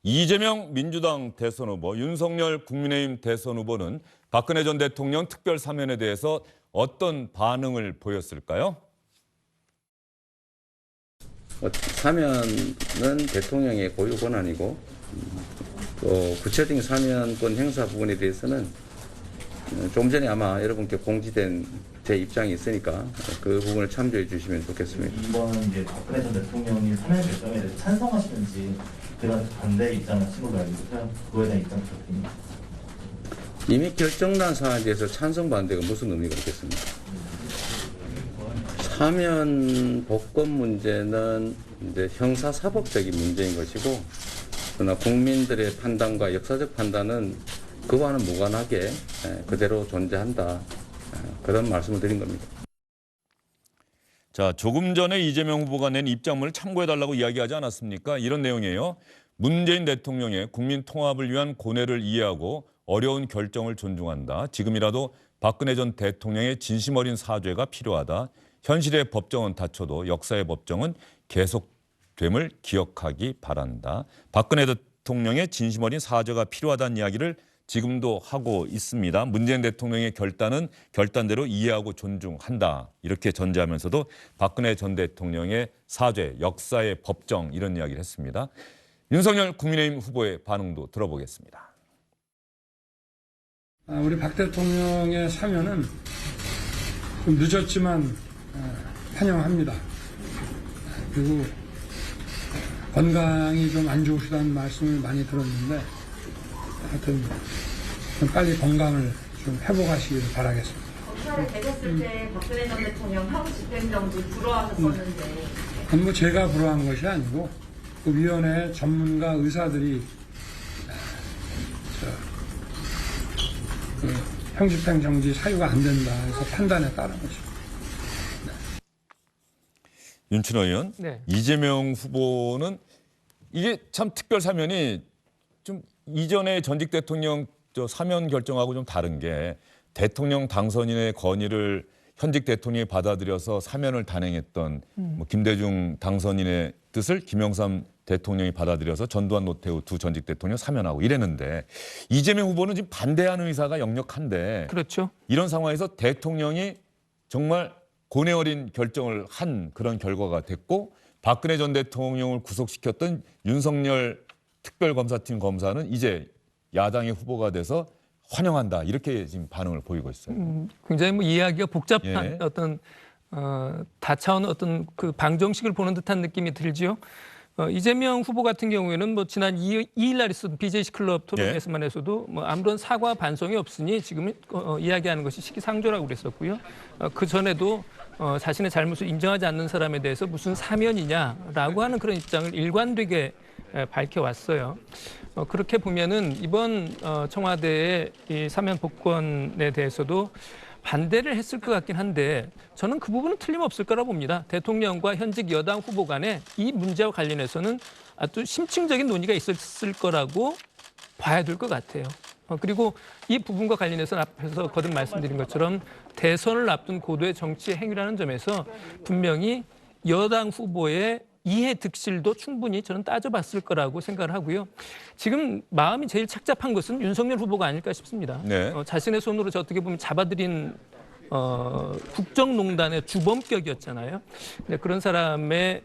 이재명 민주당 대선 후보, 윤석열 국민의힘 대선 후보는 박근혜 전 대통령 특별 사면에 대해서 어떤 반응을 보였을까요? 사면은 대통령의 고유 권한이고 또 구체적인 사면권 행사 부분에 대해서는 좀 전에 아마 여러분께 공지된 제 입장이 있으니까 그 부분을 참조해 주시면 좋겠습니다. 이번 이제 박근혜 전 대통령이 사면 결정에 대해서 찬성하시는지 그다음 반대 입장하신 걸로 알고 있어요. 그거에 대한 입장 부탁드립니다. 이미 결정난 사안에 대해서 찬성 반대가 무슨 의미가 있겠습니까? 사면 복권 문제는 이제 형사사법적인 문제인 것이고, 그러나 국민들의 판단과 역사적 판단은 그와는 무관하게 그대로 존재한다. 그런 말씀을 드린 겁니다. 자, 조금 전에 이재명 후보가 낸 입장문을 참고해달라고 이야기하지 않았습니까? 이런 내용이에요. 문재인 대통령의 국민 통합을 위한 고뇌를 이해하고 어려운 결정을 존중한다. 지금이라도 박근혜 전 대통령의 진심 어린 사죄가 필요하다. 현실의 법정은 닫혀도 역사의 법정은 계속됨을 기억하기 바란다. 박근혜 대통령의 진심 어린 사죄가 필요하다는 이야기를 지금도 하고 있습니다. 문재인 대통령의 결단은 결단대로 이해하고 존중한다. 이렇게 전제하면서도 박근혜 전 대통령의 사죄, 역사의 법정 이런 이야기를 했습니다. 윤석열 국민의힘 후보의 반응도 들어보겠습니다. 우리 박 대통령의 사면은 좀 늦었지만 환영합니다. 그리고 건강이 좀 안 좋으시다는 말씀을 많이 들었는데 하여튼 좀 빨리 건강을 좀 회복하시기를 바라겠습니다. 검찰에 계셨을 때 박근혜 전 대통령 형 집행정지 불허하셨었는데 뭐 제가 불허한 것이 아니고 그 위원회 전문가 의사들이 형 집행정지 사유가 안 된다 해서 판단에 따른 거죠. 윤춘호 의원, 네. 이재명 후보는 이게 참 특별 사면이 좀 이전에 전직 대통령 사면 결정하고 좀 다른 게 대통령 당선인의 건의를 현직 대통령이 받아들여서 사면을 단행했던 뭐 김대중 당선인의 뜻을 김영삼 대통령이 받아들여서 전두환 노태우 두 전직 대통령 사면하고 이랬는데 이재명 후보는 지금 반대하는 의사가 역력한데 그렇죠. 이런 상황에서 대통령이 정말 고뇌 어린 결정을 한 그런 결과가 됐고 박근혜 전 대통령을 구속시켰던 윤석열 특별검사팀 검사는 이제 야당의 후보가 돼서 환영한다 이렇게 지금 반응을 보이고 있어요. 굉장히 뭐 이야기가 복잡한 예. 어떤 다차원 어떤 그 방정식을 보는 듯한 느낌이 들지요. 이재명 후보 같은 경우에는 뭐 지난 2일 날 있었던 BJC 클럽 토론에서만 해서도 뭐 아무런 사과 반성이 없으니 지금 이야기하는 것이 시기상조라고 그랬었고요. 그 전에도 자신의 잘못을 인정하지 않는 사람에 대해서 무슨 사면이냐라고 하는 그런 입장을 일관되게 밝혀왔어요. 그렇게 보면은 이번 청와대의 이 사면 복권에 대해서도 반대를 했을 것 같긴 한데 저는 그 부분은 틀림없을 거라 봅니다. 대통령과 현직 여당 후보 간에 이 문제와 관련해서는 아주 심층적인 논의가 있었을 거라고 봐야 될 것 같아요. 그리고 이 부분과 관련해서는 앞에서 거듭 말씀드린 것처럼 대선을 앞둔 고도의 정치의 행위라는 점에서 분명히 여당 후보의 이해 득실도 충분히 저는 따져봤을 거라고 생각을 하고요. 지금 마음이 제일 착잡한 것은 윤석열 후보가 아닐까 싶습니다. 네. 자신의 손으로 어떻게 보면 잡아들인 국정농단의 주범격이었잖아요. 근데 그런 사람의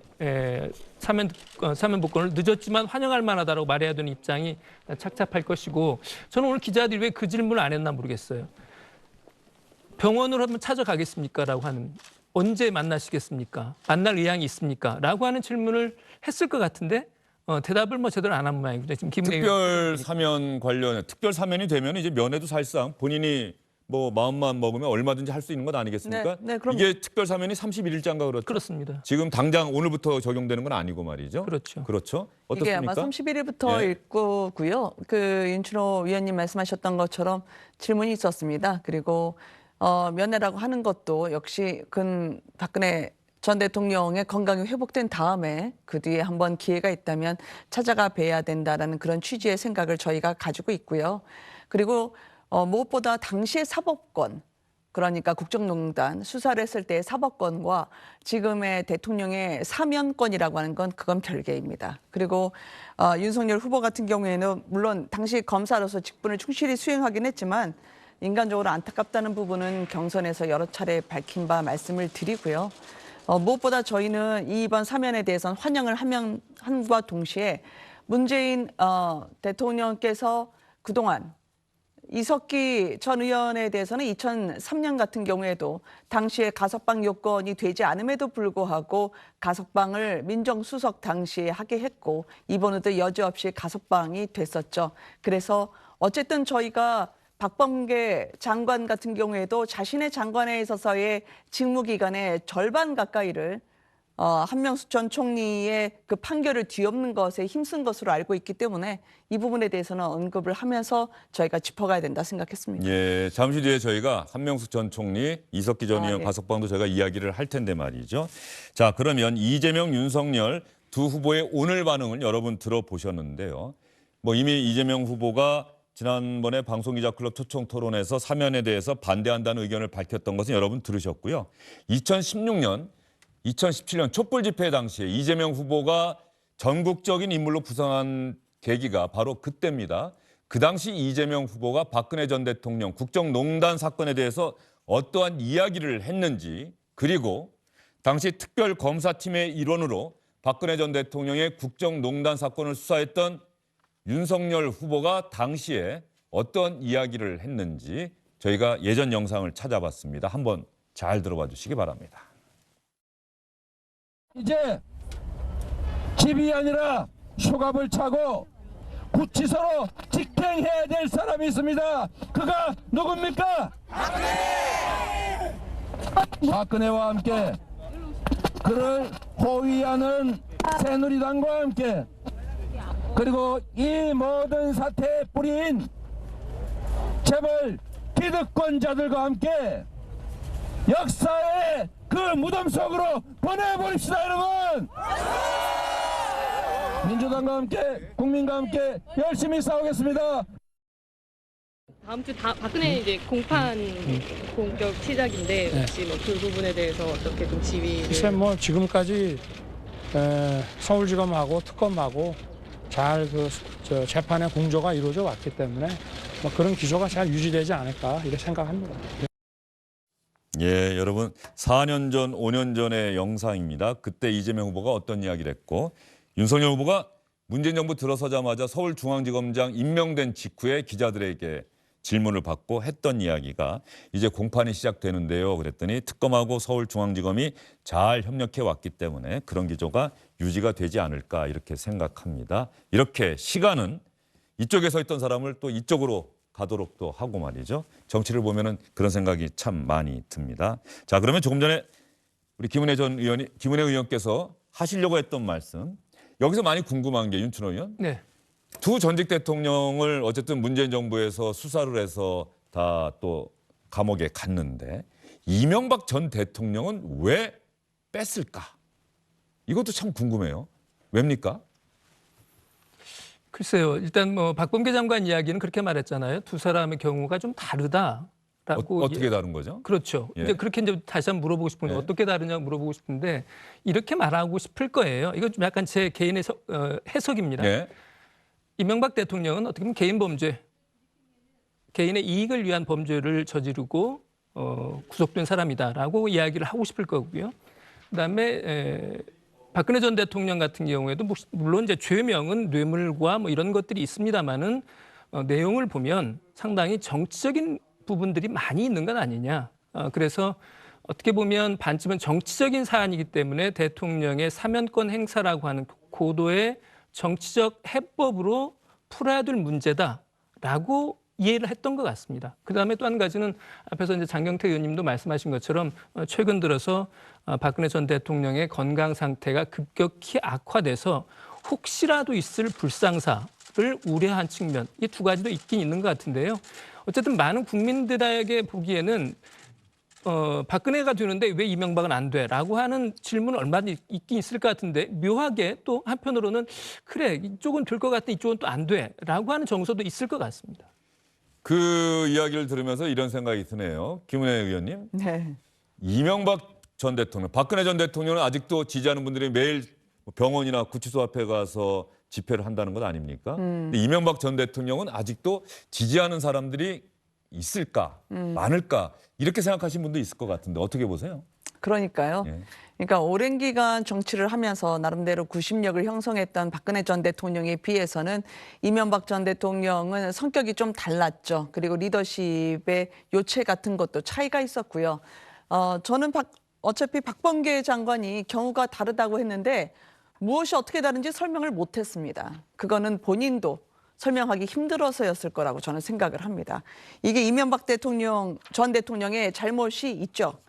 사면 복권을 늦었지만 환영할 만하다라고 말해야 되는 입장이 착잡할 것이고 저는 오늘 기자들이 왜 그 질문을 안 했나 모르겠어요. 병원으로 한번 찾아가겠습니까? 라고 하는 언제 만나시겠습니까? 만날 의향이 있습니까? 라고 하는 질문을 했을 것 같은데 대답을 뭐 제대로 안 한 모양입니다. 지금 특별 사면 관련해 특별 사면이 되면 이제 면회도 사실상 본인이 뭐 마음만 먹으면 얼마든지 할 수 있는 것 아니겠습니까? 네, 그럼 이게 특별 사면이 31일자인가 그렇죠? 그렇습니다. 지금 당장 오늘부터 적용되는 건 아니고 말이죠. 그렇죠. 그렇죠. 이게 어떻습니까? 아마 31일부터 예. 일거고요. 그 윤춘호 위원님 말씀하셨던 것처럼 질문이 있었습니다. 그리고 면회라고 하는 것도 역시 박근혜 전 대통령의 건강이 회복된 다음에 그 뒤에 한번 기회가 있다면 찾아가 뵈야 된다라는 그런 취지의 생각을 저희가 가지고 있고요. 그리고 무엇보다 당시의 사법권, 그러니까 국정농단 수사를 했을 때의 사법권과 지금의 대통령의 사면권이라고 하는 건 그건 별개입니다. 그리고 윤석열 후보 같은 경우에는 물론 당시 검사로서 직분을 충실히 수행하긴 했지만 인간적으로 안타깝다는 부분은 경선에서 여러 차례 밝힌 바 말씀을 드리고요. 무엇보다 저희는 이번 사면에 대해서는 환영을 함과 동시에 문재인 대통령께서 그동안 이석기 전 의원에 대해서는 2003년 같은 경우에도 당시에 가석방 요건이 되지 않음에도 불구하고 가석방을 민정수석 당시에 하게 했고 이번에도 여지없이 가석방이 됐었죠. 그래서 어쨌든 저희가 박범계 장관 같은 경우에도 자신의 장관에 있어서의 직무기간의 절반 가까이를 한명숙 전 총리의 그 판결을 뒤엎는 것에 힘쓴 것으로 알고 있기 때문에 이 부분에 대해서는 언급을 하면서 저희가 짚어가야 된다 생각했습니다. 예, 잠시 뒤에 저희가 한명숙 전 총리, 이석기 전 의원 예. 가석방도 저희가 이야기를 할 텐데 말이죠. 자, 그러면 이재명, 윤석열 두 후보의 오늘 반응을 여러분 들어보셨는데요. 뭐 이미 이재명 후보가 지난번에 방송기자클럽 초청 토론에서 사면에 대해서 반대한다는 의견을 밝혔던 것은 여러분 들으셨고요. 2016년 2017년 촛불 집회 당시에 이재명 후보가 전국적인 인물로 부상한 계기가 바로 그때입니다. 그 당시 이재명 후보가 박근혜 전 대통령 국정농단 사건에 대해서 어떠한 이야기를 했는지, 그리고 당시 특별검사팀의 일원으로 박근혜 전 대통령의 국정농단 사건을 수사했던 윤석열 후보가 당시에 어떤 이야기를 했는지 저희가 예전 영상을 찾아봤습니다. 한번 잘 들어봐 주시기 바랍니다. 이제 집이 아니라 수갑을 차고 구치소로 직행해야 될 사람이 있습니다. 그가 누굽니까? 박근혜와 함께 그를 호위하는 새누리당과 함께 그리고 이 모든 사태의 뿌리인 재벌 기득권자들과 함께 역사의 그 무덤 속으로 보내버립시다, 여러분. 민주당과 함께 국민과 함께 열심히 싸우겠습니다. 다음 주 박근혜 이제 공판 공격 시작인데 혹시 뭐 그 부분에 대해서 어떻게 좀 지휘를? 글쎄 뭐 지금까지 서울지검하고 특검하고 잘 재판의 공조가 이루어져 왔기 때문에 뭐 그런 기조가 잘 유지되지 않을까 이렇게 생각합니다. 예, 여러분 4년 전, 5년 전의 영상입니다. 그때 이재명 후보가 어떤 이야기를 했고 윤석열 후보가 문재인 정부 들어서자마자 서울중앙지검장 임명된 직후에 기자들에게 질문을 받고 했던 이야기가 이제 공판이 시작되는데요. 그랬더니 특검하고 서울중앙지검이 잘 협력해 왔기 때문에 그런 기조가 유지가 되지 않을까 이렇게 생각합니다. 이렇게 시간은 이쪽에 서 있던 사람을 또 이쪽으로 가도록 또 하고 말이죠. 정치를 보면은 그런 생각이 참 많이 듭니다. 자, 그러면 조금 전에 우리 김은혜 의원께서 하시려고 했던 말씀, 여기서 많이 궁금한 게 윤춘호 의원. 네. 두 전직 대통령을 어쨌든 문재인 정부에서 수사를 해서 다 또 감옥에 갔는데 이명박 전 대통령은 왜 뺐을까? 이것도 참 궁금해요. 왜입니까? 글쎄요. 일단 뭐 박범계 장관 이야기는 그렇게 말했잖아요. 두 사람의 경우가 좀 다르다라고. 어떻게 다른 거죠? 그렇죠. 예. 이제 그렇게 이제 다시 한번 물어보고 싶은데 네. 어떻게 다르냐고 물어보고 싶은데 이렇게 말하고 싶을 거예요. 이건 좀 약간 제 개인의 해석입니다. 네. 이명박 대통령은 어떻게 보면 개인 범죄, 개인의 이익을 위한 범죄를 저지르고 구속된 사람이다라고 이야기를 하고 싶을 거고요. 그다음에 박근혜 전 대통령 같은 경우에도 물론 이제 죄명은 뇌물과 뭐 이런 것들이 있습니다만은 내용을 보면 상당히 정치적인 부분들이 많이 있는 건 아니냐. 그래서 어떻게 보면 반쯤은 정치적인 사안이기 때문에 대통령의 사면권 행사라고 하는 고도의 정치적 해법으로 풀어야 될 문제다라고 이해를 했던 것 같습니다. 그다음에 또 한 가지는 앞에서 이제 장경태 의원님도 말씀하신 것처럼 최근 들어서 박근혜 전 대통령의 건강 상태가 급격히 악화돼서 혹시라도 있을 불상사를 우려한 측면, 이 두 가지도 있긴 있는 것 같은데요. 어쨌든 많은 국민들에게 보기에는 박근혜가 되는데 왜 이명박은 안 돼? 라고 하는 질문은 얼마든지 있긴 있을 것 같은데 묘하게 또 한편으로는 그래 이쪽은 될 것 같은데 이쪽은 또 안 돼? 라고 하는 정서도 있을 것 같습니다. 그 이야기를 들으면서 이런 생각이 드네요. 김은혜 의원님. 네. 이명박 전 대통령, 박근혜 전 대통령은 아직도 지지하는 분들이 매일 병원이나 구치소 앞에 가서 집회를 한다는 것 아닙니까? 근데 이명박 전 대통령은 아직도 지지하는 사람들이 있을까, 많을까 이렇게 생각하시는 분도 있을 것 같은데 어떻게 보세요? 그러니까요. 예. 그러니까 오랜 기간 정치를 하면서 나름대로 구심력을 형성했던 박근혜 전 대통령에 비해서는 이명박 전 대통령은 성격이 좀 달랐죠. 그리고 리더십의 요체 같은 것도 차이가 있었고요. 저는 어차피 박범계 장관이 경우가 다르다고 했는데 무엇이 어떻게 다른지 설명을 못했습니다. 그거는 본인도 설명하기 힘들어서였을 거라고 저는 생각을 합니다. 이게 이명박 전 대통령의 잘못이 있죠.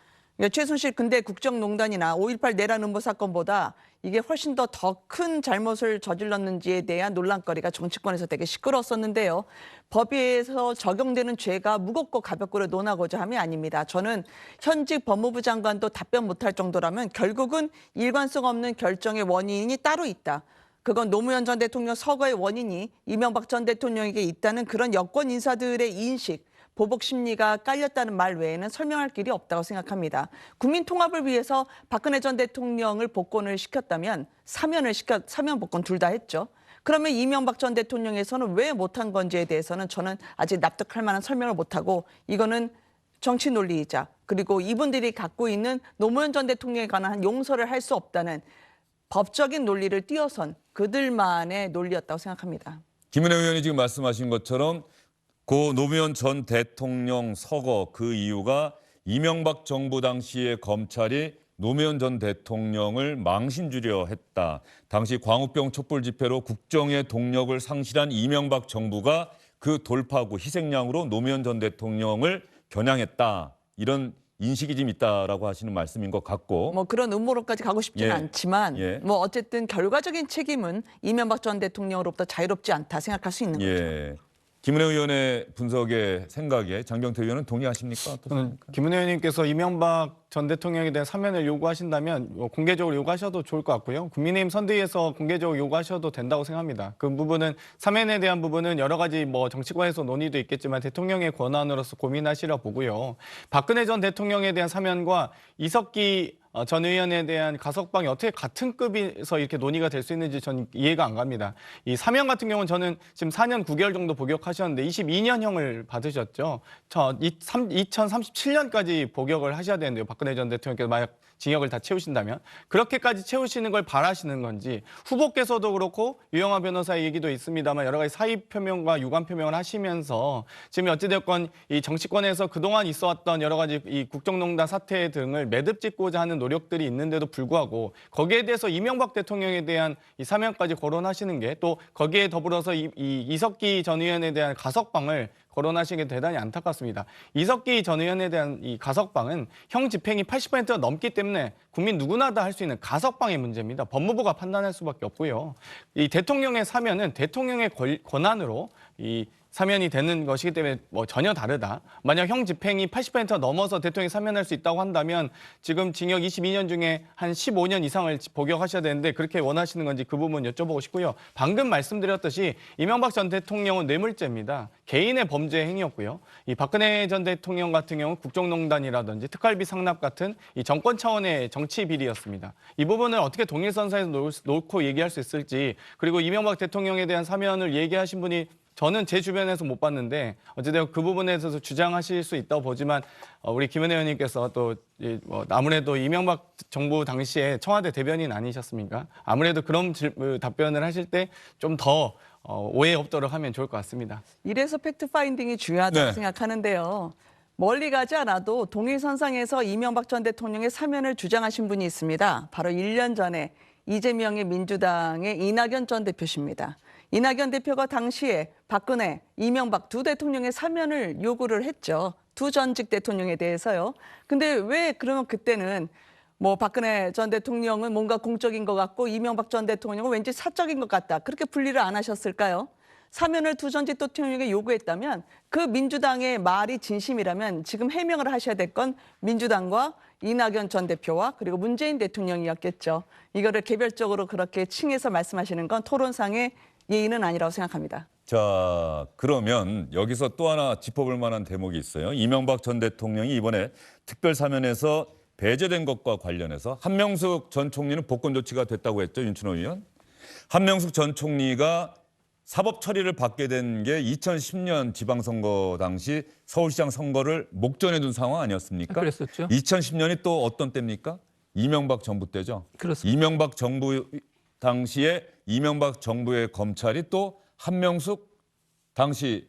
최순실 근대 국정농단이나 5.18 내란 음모 사건보다 이게 훨씬 더 큰 잘못을 저질렀는지에 대한 논란거리가 정치권에서 되게 시끄러웠었는데요. 법에서 적용되는 죄가 무겁고 가볍고를 논하고자 함이 아닙니다. 저는 현직 법무부 장관도 답변 못할 정도라면 결국은 일관성 없는 결정의 원인이 따로 있다. 그건 노무현 전 대통령 서거의 원인이 이명박 전 대통령에게 있다는 그런 여권 인사들의 인식, 보복 심리가 깔렸다는 말 외에는 설명할 길이 없다고 생각합니다. 국민 통합을 위해서 박근혜 전 대통령을 복권을 시켰다면 사면 복권 둘 다 했죠. 그러면 이명박 전 대통령에서는 왜 못한 건지에 대해서는 저는 아직 납득할 만한 설명을 못하고 이거는 정치 논리이자 그리고 이분들이 갖고 있는 노무현 전 대통령에 관한 용서를 할 수 없다는 법적인 논리를 뛰어선 그들만의 논리였다고 생각합니다. 김은혜 의원이 지금 말씀하신 것처럼 고 노무현 전 대통령 서거 그 이유가 이명박 정부 당시에 검찰이 노무현 전 대통령을 망신주려 했다. 당시 광우병 촛불 집회로 국정의 동력을 상실한 이명박 정부가 그 돌파구 희생양으로 노무현 전 대통령을 겨냥했다. 이런 인식이 좀 있다라고 하시는 말씀인 것 같고. 뭐 그런 음모론까지 가고 싶지는 예. 않지만 예. 뭐 어쨌든 결과적인 책임은 이명박 전 대통령으로부터 자유롭지 않다 생각할 수 있는 거죠. 예. 김은혜 의원의 분석에 생각에 장경태 의원은 동의하십니까? 저는 김은혜 의원님께서 이명박 전 대통령에 대한 사면을 요구하신다면 공개적으로 요구하셔도 좋을 것 같고요. 국민의힘 선대위에서 공개적으로 요구하셔도 된다고 생각합니다. 그 부분은 사면에 대한 부분은 여러 가지 정치권에서 논의도 있겠지만 대통령의 권한으로서 고민하시라 보고요. 박근혜 전 대통령에 대한 사면과 이석기 전 의원에 대한 가석방이 어떻게 같은 급에서 이렇게 논의가 될 수 있는지 저는 이해가 안 갑니다. 이 사면 같은 경우는 저는 지금 4년 9개월 정도 복역하셨는데 22년형을 받으셨죠. 2037년까지 복역을 하셔야 되는데요. 박근혜 전 대통령께서 만약 징역을 다 채우신다면 그렇게까지 채우시는 걸 바라시는 건지 후보께서도 그렇고 유영하 변호사의 얘기도 있습니다만 여러 가지 사의 표명과 유감 표명을 하시면서 지금 어찌됐건 이 정치권에서 그동안 있어왔던 여러 가지 이 국정농단 사태 등을 매듭짓고자 하는 노력들이 있는데도 불구하고 거기에 대해서 이명박 대통령에 대한 이 사면까지 거론하시는 게 또 거기에 더불어서 이석기 전 의원에 대한 가석방을 거론하시는 게 대단히 안타깝습니다. 이석기 전 의원에 대한 이 가석방은 형 집행이 80%가 넘기 때문에 국민 누구나 다 할 수 있는 가석방의 문제입니다. 법무부가 판단할 수밖에 없고요. 이 대통령의 사면은 대통령의 권한으로 이 사면이 되는 것이기 때문에 전혀 다르다. 만약 형 집행이 80%가 넘어서 대통령이 사면할 수 있다고 한다면 지금 징역 22년 중에 한 15년 이상을 복역하셔야 되는데 그렇게 원하시는 건지 그 부분 여쭤보고 싶고요. 방금 말씀드렸듯이 이명박 전 대통령은 뇌물죄입니다. 개인의 범죄 행위였고요. 이 박근혜 전 대통령 같은 경우는 국정농단이라든지 특활비 상납 같은 이 정권 차원의 정치 비리였습니다. 이 부분을 어떻게 동일선상에서 놓고 얘기할 수 있을지 그리고 이명박 대통령에 대한 사면을 얘기하신 분이 저는 제 주변에서 못 봤는데 어쨌든 그 부분에 있어서 주장하실 수 있다고 보지만 우리 김은혜 의원님께서 또 아무래도 이명박 정부 당시에 청와대 대변인 아니셨습니까? 아무래도 그런 답변을 하실 때 좀 더 오해 없도록 하면 좋을 것 같습니다. 이래서 팩트 파인딩이 중요하다고 네. 생각하는데요. 멀리 가지 않아도 동일선상에서 이명박 전 대통령의 사면을 주장하신 분이 있습니다. 바로 1년 전에 이재명의 민주당의 이낙연 전 대표십니다. 이낙연 대표가 당시에 박근혜, 이명박 두 대통령의 사면을 요구를 했죠. 두 전직 대통령에 대해서요. 근데 왜 그러면 그때는 박근혜 전 대통령은 뭔가 공적인 것 같고 이명박 전 대통령은 왠지 사적인 것 같다. 그렇게 분리를 안 하셨을까요? 사면을 두 전직 대통령에게 요구했다면 그 민주당의 말이 진심이라면 지금 해명을 하셔야 될 건 민주당과 이낙연 전 대표와 그리고 문재인 대통령이었겠죠. 이거를 개별적으로 그렇게 칭해서 말씀하시는 건 토론상의 예의는 아니라고 생각합니다. 자, 그러면 여기서 또 하나 짚어볼 만한 대목이 있어요. 이명박 전 대통령이 이번에 특별사면에서 배제된 것과 관련해서 한명숙 전 총리는 복권 조치가 됐다고 했죠, 윤춘호 의원. 한명숙 전 총리가 사법 처리를 받게 된 게 2010년 지방선거 당시 서울시장 선거를 목전에 둔 상황 아니었습니까? 그랬었죠. 2010년이 또 어떤 때입니까? 이명박 정부 때죠. 그렇습니다. 이명박 정부 당시에 이명박 정부의 검찰이 또 한명숙 당시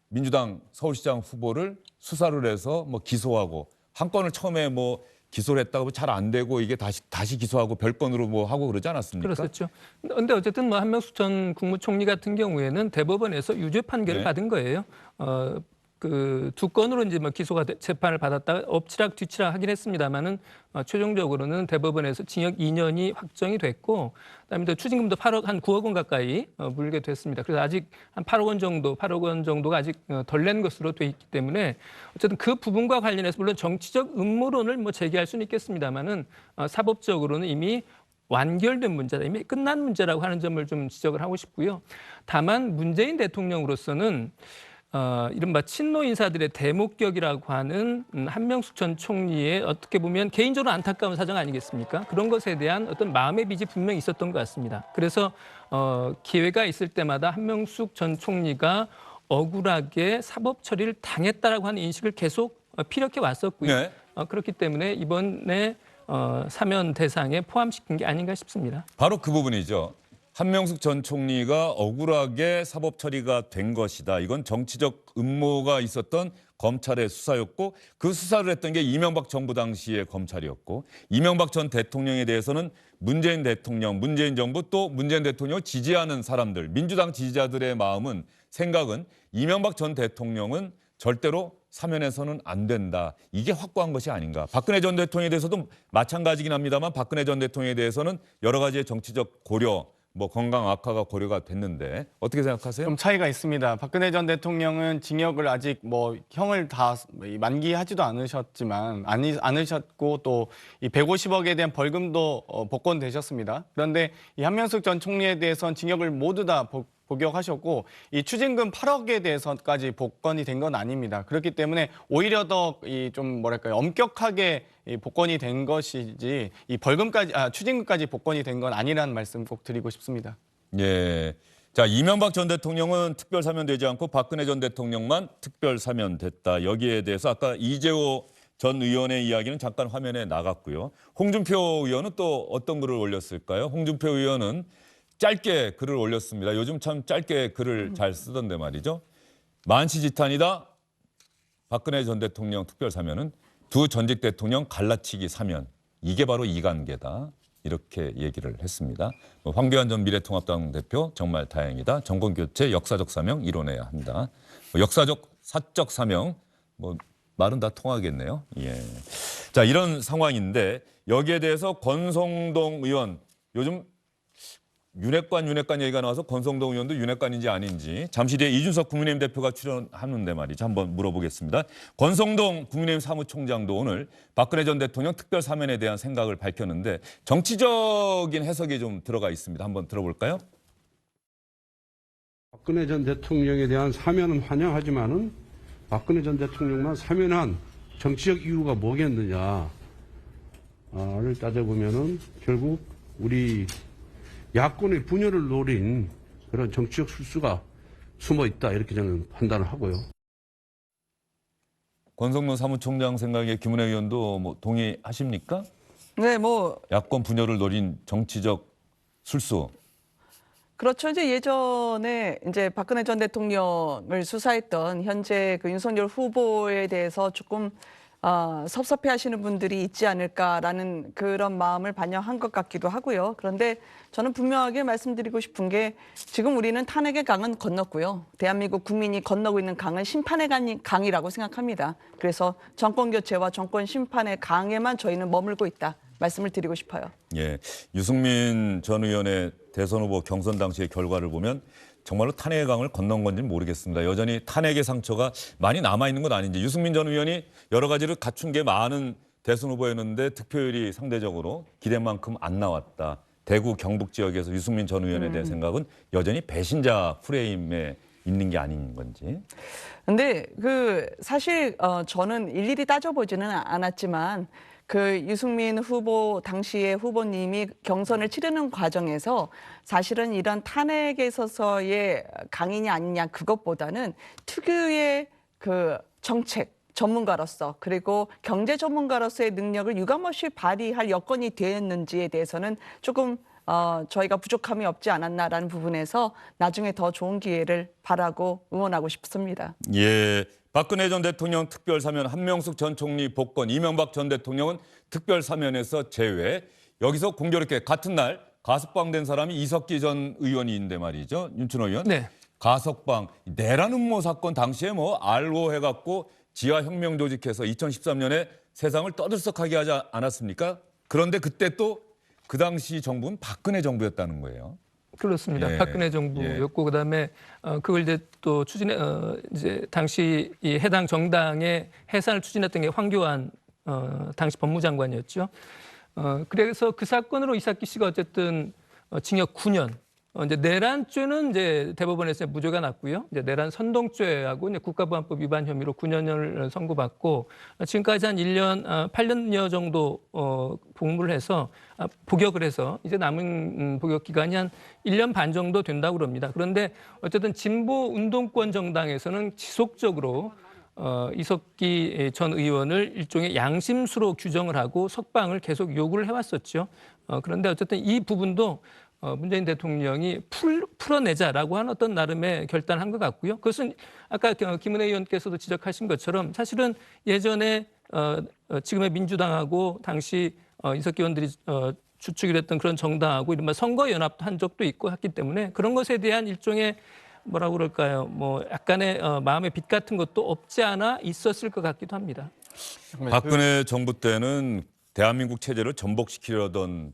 민주당 서울시장 후보를 수사를 해서 뭐 기소하고 한 건을 처음에 뭐 기소를 했다고 잘 안 되고 이게 다시 기소하고 별건으로 뭐 하고 그러지 않았습니까? 그렇었죠. 그런데 어쨌든 뭐 한명숙 전 국무총리 같은 경우에는 대법원에서 유죄 판결을 네. 받은 거예요. 그 두 건으로 이제 뭐 기소가 재판을 받았다가 엎치락 뒤치락 하긴 했습니다만은 최종적으로는 대법원에서 징역 2년이 확정이 됐고, 그다음에 또 추징금도 9억 원 가까이 물게 됐습니다. 그래서 아직 한 8억 원 정도가 아직 덜 낸 것으로 돼 있기 때문에 어쨌든 그 부분과 관련해서 물론 정치적 음모론을 뭐 제기할 수는 있겠습니다만은 사법적으로는 이미 완결된 문제다, 이미 끝난 문제라고 하는 점을 좀 지적을 하고 싶고요. 다만 문재인 대통령으로서는 이른바 친노 인사들의 대목격이라고 하는 한명숙 전 총리의 어떻게 보면 개인적으로 안타까운 사정 아니겠습니까? 그런 것에 대한 어떤 마음의 빚이 분명히 있었던 것 같습니다. 그래서 기회가 있을 때마다 한명숙 전 총리가 억울하게 사법 처리를 당했다라고 하는 인식을 계속 피력해 왔었고요. 네. 그렇기 때문에 이번에 사면 대상에 포함시킨 게 아닌가 싶습니다. 바로 그 부분이죠. 한명숙 전 총리가 억울하게 사법 처리가 된 것이다. 이건 정치적 음모가 있었던 검찰의 수사였고 그 수사를 했던 게 이명박 정부 당시의 검찰이었고 이명박 전 대통령에 대해서는 문재인 대통령, 문재인 정부 또 문재인 대통령을 지지하는 사람들, 민주당 지지자들의 마음은 생각은 이명박 전 대통령은 절대로 사면해서는 안 된다. 이게 확고한 것이 아닌가. 박근혜 전 대통령에 대해서도 마찬가지긴 합니다만 박근혜 전 대통령에 대해서는 여러 가지의 정치적 고려, 뭐 건강 악화가 고려가 됐는데 어떻게 생각하세요? 좀 차이가 있습니다. 박근혜 전 대통령은 징역을 아직 뭐 형을 다 만기하지도 않으셨고 또 이 150억에 대한 벌금도 복권되셨습니다. 그런데 이 한명숙 전 총리에 대해서는 징역을 모두 다 복역하셨고 이 추징금 8억에 대해서까지 복권이 된 건 아닙니다. 그렇기 때문에 오히려 더 이 좀 뭐랄까요, 엄격하게 이 복권이 된 것이지 이 추징금까지 복권이 된 건 아니라는 말씀 꼭 드리고 싶습니다. 예. 자, 이명박 전 대통령은 특별 사면되지 않고 박근혜 전 대통령만 특별 사면됐다. 여기에 대해서 아까 이재호 전 의원의 이야기는 잠깐 화면에 나갔고요. 홍준표 의원은 또 어떤 글을 올렸을까요? 홍준표 의원은 짧게 글을 올렸습니다. 요즘 참 짧게 글을 잘 쓰던데 말이죠. 만시지탄이다. 박근혜 전 대통령 특별 사면은 두 전직 대통령 갈라치기 사면. 이게 바로 이관계다. 이렇게 얘기를 했습니다. 황교안 전 미래통합당 대표 정말 다행이다. 정권교체 역사적 사명 이뤄내야 한다. 역사적 사적 사명 말은 다 통하겠네요. 예. 자, 이런 상황인데 여기에 대해서 권성동 의원 요즘 윤핵관 얘기가 나와서 권성동 의원도 윤핵관인지 아닌지 잠시 뒤에 이준석 국민의힘 대표가 출연하는데 말이죠. 한번 물어보겠습니다. 권성동 국민의힘 사무총장도 오늘 박근혜 전 대통령 특별 사면에 대한 생각을 밝혔는데 정치적인 해석이 좀 들어가 있습니다. 한번 들어볼까요? 박근혜 전 대통령에 대한 사면은 환영하지만은 박근혜 전 대통령만 사면한 정치적 이유가 뭐겠느냐를 따져보면은 결국 우리 야권의 분열을 노린 그런 정치적 술수가 숨어 있다 이렇게 저는 판단을 하고요. 권성동 사무총장 생각에 김은혜 의원도 뭐 동의하십니까? 네, 뭐 야권 분열을 노린 정치적 술수. 그렇죠. 이제 예전에 이제 박근혜 전 대통령을 수사했던 현재 그 윤석열 후보에 대해서 조금 섭섭해하시는 분들이 있지 않을까라는 그런 마음을 반영한 것 같기도 하고요. 그런데 저는 분명하게 말씀드리고 싶은 게 지금 우리는 탄핵의 강은 건넜고요. 대한민국 국민이 건너고 있는 강은 심판의 강이라고 생각합니다. 그래서 정권 교체와 정권 심판의 강에만 저희는 머물고 있다. 말씀을 드리고 싶어요. 예, 유승민 전 의원의 대선 후보 경선 당시의 결과를 보면 정말로 탄핵의 강을 건넌 건지는 모르겠습니다. 여전히 탄핵의 상처가 많이 남아있는 건 아닌지. 유승민 전 의원이 여러 가지를 갖춘 게 많은 대선 후보였는데 득표율이 상대적으로 기대만큼 안 나왔다. 대구 경북 지역에서 유승민 전 의원에 대한 생각은 여전히 배신자 프레임에 있는 게 아닌 건지. 근데 사실 저는 일일이 따져보지는 않았지만 유승민 후보 당시의 후보님이 경선을 치르는 과정에서 사실은 이런 탄핵에 있어서의 강인이 아니냐 그것보다는 특유의 정책 전문가로서 그리고 경제 전문가로서의 능력을 유감없이 발휘할 여건이 되었는지에 대해서는 조금 저희가 부족함이 없지 않았나라는 부분에서 나중에 더 좋은 기회를 바라고 응원하고 싶습니다. 예, 박근혜 전 대통령 특별 사면, 한명숙 전 총리 복권, 이명박 전 대통령은 특별 사면에서 제외. 여기서 공교롭게 같은 날 가석방된 사람이 이석기 전 의원이 있는데 말이죠, 윤춘호 의원. 네. 가석방 내란 음모 사건 당시에 알고 해갖고 지하혁명 조직해서 2013년에 세상을 떠들썩하게 하지 않았습니까? 그런데 그때 또 그 당시 정부는 박근혜 정부였다는 거예요. 그렇습니다. 예. 박근혜 정부였고 그다음에 그걸 이제 또 이제 당시 이 해당 정당의 해산을 추진했던 게 황교안 당시 법무장관이었죠. 그래서 그 사건으로 이삭기 씨가 어쨌든 징역 9년. 이제 내란죄는 이제 대법원에서 무죄가 났고요. 이제 내란 선동죄하고 이제 국가보안법 위반 혐의로 9년을 선고받고 지금까지 한 1년 8년여 정도 복무를 해서 복역을 해서 이제 남은 복역 기간이 한 1년 반 정도 된다고 그럽니다. 그런데 어쨌든 진보 운동권 정당에서는 지속적으로 이석기 전 의원을 일종의 양심수로 규정을 하고 석방을 계속 요구를 해왔었죠. 그런데 어쨌든 이 부분도 문재인 대통령이 풀어내자라고 한 어떤 나름의 결단한 것 같고요. 그것은 아까 김은혜 의원께서도 지적하신 것처럼 사실은 예전에 지금의 민주당하고 당시 이석기 의원들이 주축이 됐던 그런 정당하고 이른바 선거연합도 한 적도 있고 했기 때문에 그런 것에 대한 일종의 뭐라고 그럴까요? 약간의 마음의 빚 같은 것도 없지 않아 있었을 것 같기도 합니다. 박근혜 정부 때는 대한민국 체제를 전복시키려던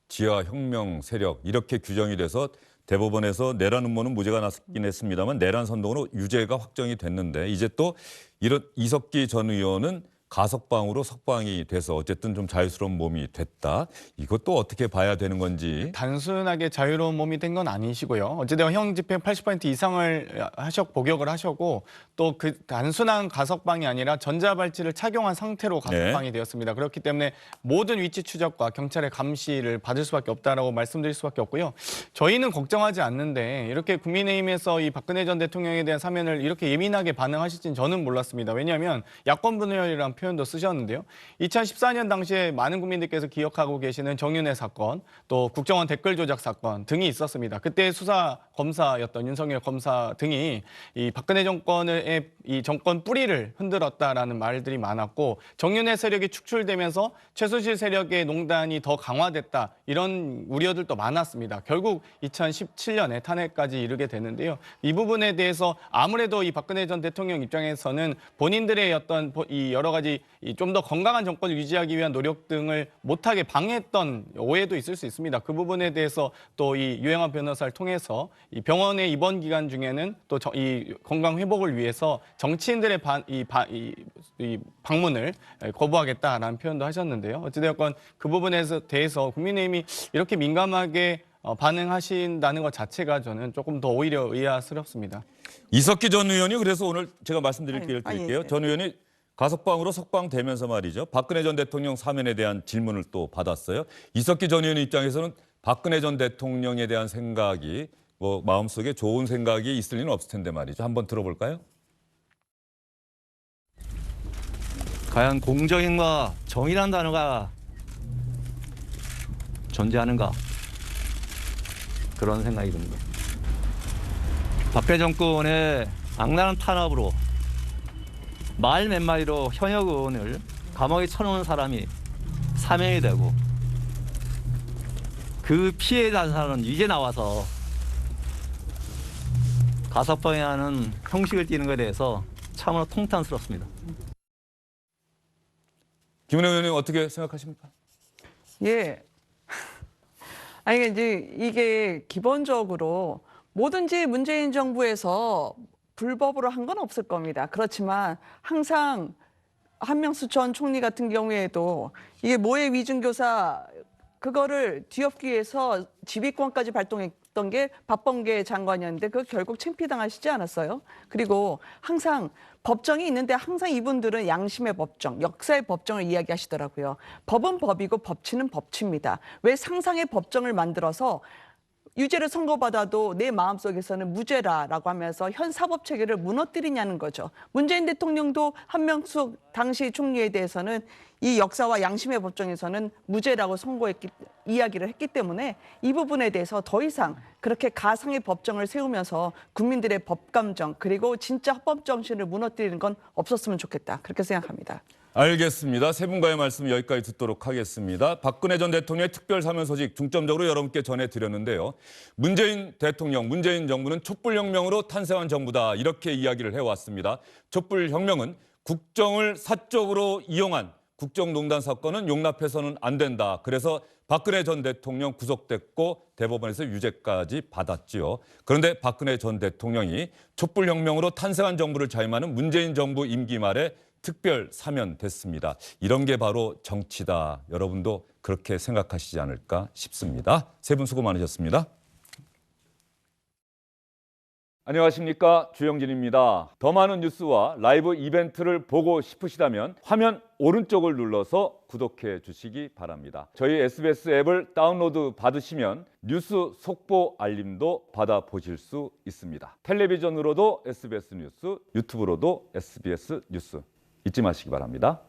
지하혁명 세력 이렇게 규정이 돼서 대법원에서 내란 음모는 무죄가 났긴 했습니다만 내란 선동으로 유죄가 확정이 됐는데 이제 또 이런 이석기 전 의원은 가석방으로 석방이 돼서 어쨌든 좀 자유스러운 몸이 됐다. 이것도 어떻게 봐야 되는 건지. 단순하게 자유로운 몸이 된 건 아니시고요. 어쨌든 형 집행 80% 이상을 복역을 하셨고 또 그 단순한 가석방이 아니라 전자발찌를 착용한 상태로 가석방이 되었습니다. 그렇기 때문에 모든 위치 추적과 경찰의 감시를 받을 수밖에 없다라고 말씀드릴 수밖에 없고요. 저희는 걱정하지 않는데 이렇게 국민의힘에서 이 박근혜 전 대통령에 대한 사면을 이렇게 예민하게 반응하실지는 저는 몰랐습니다. 왜냐하면 야권 분열이라는 표현도 쓰셨는데요. 2014년 당시에 많은 국민들께서 기억하고 계시는 정윤회 사건, 또 국정원 댓글 조작 사건 등이 있었습니다. 그때 수사 검사였던 윤석열 검사 등이 이 박근혜 정권의 이 정권 뿌리를 흔들었다라는 말들이 많았고 정윤회 세력이 축출되면서 최순실 세력의 농단이 더 강화됐다 이런 우려들도 많았습니다. 결국 2017년에 탄핵까지 이르게 되는데요. 이 부분에 대해서 아무래도 이 박근혜 전 대통령 입장에서는 본인들의 어떤 이 여러 가지 좀 더 건강한 정권을 유지하기 위한 노력 등을 못하게 방해했던 오해도 있을 수 있습니다. 그 부분에 대해서 또 이 유영하 변호사를 통해서 이 병원의 입원 기간 중에는 또 이 건강 회복을 위해서 정치인들의 방문을 거부하겠다라는 표현도 하셨는데요. 어찌되었건 그 부분에 대해서 국민의힘이 이렇게 민감하게 반응하신다는 것 자체가 저는 조금 더 오히려 의아스럽습니다. 이석기 전 의원이 그래서 오늘 제가 말씀드릴 기회를 드릴게요. 전 의원이 가석방으로 석방되면서 말이죠. 박근혜 전 대통령 사면에 대한 질문을 또 받았어요. 이석기 전 의원 입장에서는 박근혜 전 대통령에 대한 생각이 마음속에 좋은 생각이 있을 리는 없을 텐데 말이죠. 한번 들어볼까요? 과연 공정과 정의라는 단어가 존재하는가? 그런 생각이 듭니다. 박근혜 정권의 악랄한 탄압으로 말 몇 마디로 현역 의원을 감옥에 쳐놓은 사람이 사면이 되고 그 피해 단사는 이제 나와서 가석방해야 하는 형식을 띠는 것에 대해서 참으로 통탄스럽습니다. 김은혜 의원님 어떻게 생각하십니까? 예. 아니 이게 기본적으로 뭐든지 문재인 정부에서 불법으로 한 건 없을 겁니다. 그렇지만 항상 한명수 전 총리 같은 경우에도 이게 모해 위증교사 그거를 뒤엎기 위해서 지휘권까지 하셨던 게 박범계 장관이었는데 그 결국 창피당하시지 않았어요? 그리고 항상 법정이 있는데 항상 이분들은 양심의 법정, 역사의 법정을 이야기하시더라고요. 법은 법이고 법치는 법치입니다. 왜 상상의 법정을 만들어서 유죄를 선고받아도 내 마음속에서는 무죄라라고 하면서 현 사법체계를 무너뜨리냐는 거죠. 문재인 대통령도 한명숙 당시 총리에 대해서는 이 역사와 양심의 법정에서는 무죄라고 이야기를 했기 때문에 이 부분에 대해서 더 이상 그렇게 가상의 법정을 세우면서 국민들의 법감정 그리고 진짜 헌법 정신을 무너뜨리는 건 없었으면 좋겠다. 그렇게 생각합니다. 알겠습니다. 세 분과의 말씀 여기까지 듣도록 하겠습니다. 박근혜 전 대통령의 특별사면소식 중점적으로 여러분께 전해드렸는데요. 문재인 대통령, 문재인 정부는 촛불혁명으로 탄생한 정부다 이렇게 이야기를 해왔습니다. 촛불혁명은 국정을 사적으로 이용한 국정농단 사건은 용납해서는 안 된다. 그래서 박근혜 전 대통령 구속됐고 대법원에서 유죄까지 받았지요. 그런데 박근혜 전 대통령이 촛불혁명으로 탄생한 정부를 자임하는 문재인 정부 임기 말에 특별 사면됐습니다. 이런 게 바로 정치다. 여러분도 그렇게 생각하시지 않을까 싶습니다. 세 분 수고 많으셨습니다. 안녕하십니까, 주영진입니다. 더 많은 뉴스와 라이브 이벤트를 보고 싶으시다면 화면 오른쪽을 눌러서 구독해 주시기 바랍니다. 저희 SBS 앱을 다운로드 받으시면 뉴스 속보 알림도 받아보실 수 있습니다. 텔레비전으로도 SBS 뉴스, 유튜브로도 SBS 뉴스 잊지 마시기 바랍니다.